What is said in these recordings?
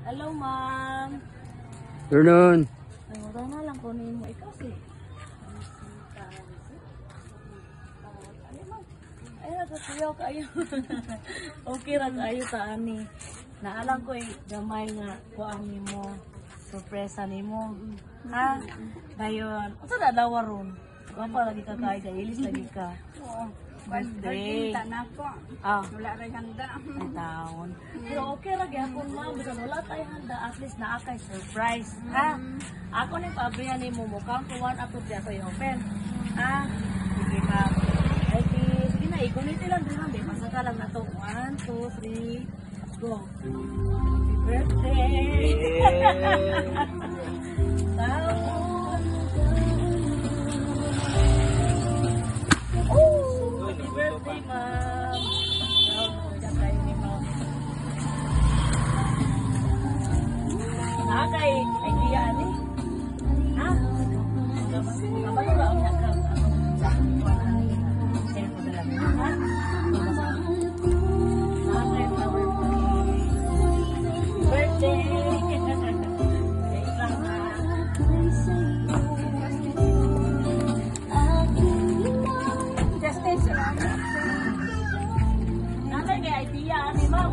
Hello, ma'am. Turnon. Ay, wala na lang kunin mo. Ikaw si. Ay, nagkasiyaw kayo. Okay, kayo sa ani. Naalang ko gamay nga kuani mo. Surpresa ni mo. Ha? Dayon. Ito na dawa ron. Wapa lagi ka kaya. Ilis lagi ka. Birthday. Na po. Ah. Wala rin handa. Ay, taon. Pero okay ra gyapon ma'am, bisan wala tayo handa, at least naa kay surprise. Ha? Ako ni pabrihan ni mo mukhang kuwan ato di ako i-open. Ha? Sige ma'am. Ay, sige na, ikuniti lang din ma'am. Masaka lang na to. 1, 2, 3, go. Happy birthday! Taon! Oh! Happy birthday, ma'am! Nakakay idea ni. Ha? Kapag ba ang nakang sa kuwan share ko na lang. Ha? Nakakay flower birthday. Wait lang ha. Justice. Nakakay kay idea ni ma'am.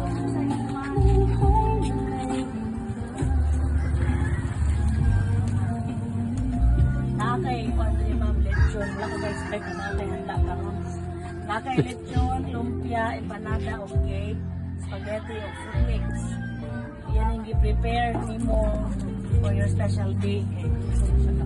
Nakakay kung ma'am lechon, wala ko ka-expect na nakakay handa ka ron. Nakakay lechon, lumpia, empanada, o cake, spaghetti, o fruit mix. Yan yung i-prepare ni mo for your special day. Okay, gusto mo siya ka.